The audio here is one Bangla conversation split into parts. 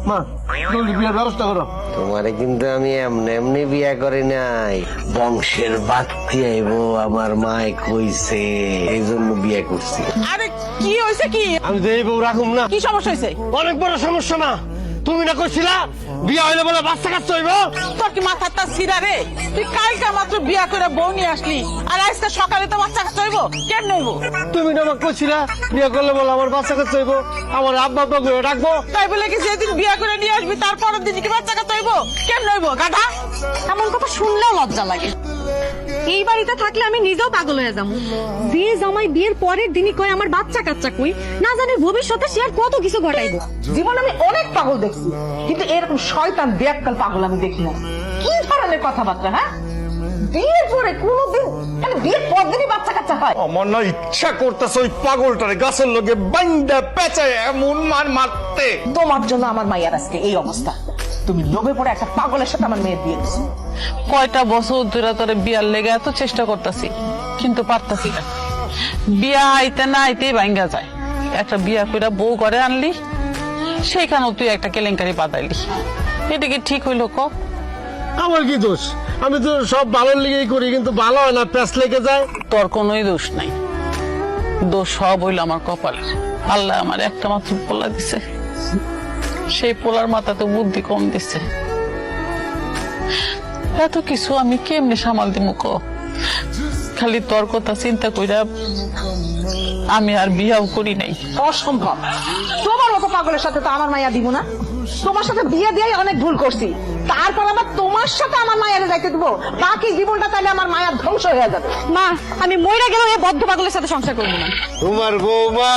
মা জলদি বিয়ের ব্যবস্থা করো। তোমারে কিন্তু আমি এমনি এমনি বিয়া করি নাই, বংশের বাড়তি আইব আমার মায় কইছে, এই জন্য বিয়া করছি। আরে কি হয়েছে কি? আমি তো এই বউ রাখুম না। কি সমস্যা হয়েছে? অনেক বড় সমস্যা না, তুমি না কইছিলা বিয়া হইলে বলে বাচ্চা কাচ্চা হইব। তোর কি মাথাটা ছিড়া রে? তুই কালকে মাত্র বিয়া করে বউ নিয়ে আসলি, আর আজকে সকালে তো বাচ্চা কাচ্চা হইব? কেন হইব? তুমি না আমাকে কইছিলা বিয়া করলে বলে আমার বাচ্চা কাচ্চা হইব, আমার আব্বা আব্বা করে ডাকবো। তাই বলে কি যেদিন বিয়া করে নিয়ে আসবি তারপরের দিন কি বাচ্চা কাচ্চা হইব? কেন হইব গাধা? এমন কথা শুনলেও লজ্জা লাগে। এই বাড়িতে থাকলে আমি নিজেও পাগল হয়ে যাবো। যে জামাই বিয়ের পরের দিনই কয় আমার বাচ্চা কাচ্চা কই, না জানে ভবিষ্যতে সে আর কত কিছু ঘটাইবো। জীবন আমি অনেক পাগল দেখছি, কিন্তু এরকম শয়তান ব্যাককাল পাগল আমি দেখি না। কি ধরনের কথাবার্তা, হ্যাঁ? বিয়ের পরে কোনোদিন, মানে বিয়ের পর দিনই বাচ্চা কাচ্চা হয়? আমার না ইচ্ছা করতেছে ওই পাগলটারে গাছের লগে বাইন্দা পেঁচায় এমন মার মারতে। তোমার জন্য আমার মাইয়ার আজকে এই অবস্থা। তুমি লোভে পড়ে একটা পাগলের সাথে আমার মেয়ের বিয়ে দিচ্ছি। কয়টা বছর ধরে তোরে বিয়ার লেগে এত চেষ্টা করতেছি, কিন্তু পারতাছি না। বিয়া আইতে না আইতেই ভাঙ্গা যায়। একটা বিয়া কইরা বউ করে আনলি, সেইখানেও তুই একটা কেলেঙ্কারি পাতাইলি। এটা কি ঠিক হইলো ক? আমার কি দোষ? আমি তো সব ভালোর লিগেই করি, কিন্তু ভালো হয় না, প্যাঁচ লেগে যায়। তোর কোনোই দোষ নাই, দোষ সব হইলো আমার কপালের। আল্লাহ আমার একটা মাত্র পোলা দিছে, সেই পোলার মাথাতে বুদ্ধি কম দিছে। এত কিছু আমি কেমনে সামাল দিব ক? খালি তোর কথা চিন্তা কইরা আমি আর বিয়াও করি নাই। অসম্ভব। তোমার মতো পাগলের সাথে তো আমার মায়া দিব না। তোমার সাথে বিয়ে দিয়ে অনেক ভুল করছি, তারপর আবার তোমার সাথে আমার মায়ারে যাইতে দিব? বাকি জীবনটা তাহলে আমার মায়ার ধ্বংস হয়ে যাবে। মা, আমি মইরা গেলেও এই বদ্ধ পাগলের সাথে সংসার করবো না। তোমার বৌমা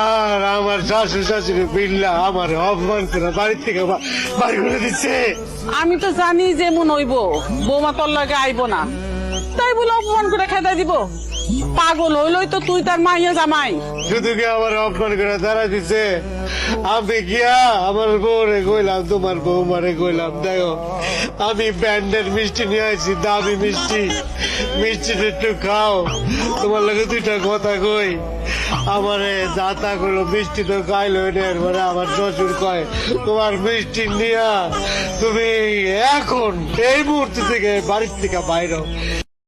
আর আমার শাশুড় শাশুড়ি বিল্লা আমার অপমান করে বাড়ি থেকে বাড়ি করে দিচ্ছে। আমি তো জানি যেমন হইব, বৌমা তোর লাগে আইব না, তাই বলে অপমান করে খেদা দিব? পাগল হইলই তো তুই তার মাইয়া জামাই। শুধু কি আমার অপমান করে দাঁড়া দিছে? আমি গিয়া আমার বউরে কইলাম, তোমার বৌমারে কইলাম, দেখো আমি ব্যান্ডের মিষ্টি নিয়ে আসছি, দামি মিষ্টি, মিষ্টিটা একটু খাও, তোমার লাগে দুইটা কথা কই। আমারে দাতা গুলো মিষ্টি তো খাইলো, এরপরে আমার শ্বশুর কয় তোমার মিষ্টি নিয়া তুমি এখন এই মুহূর্তে থেকে বাড়ির থেকে বাইর হও।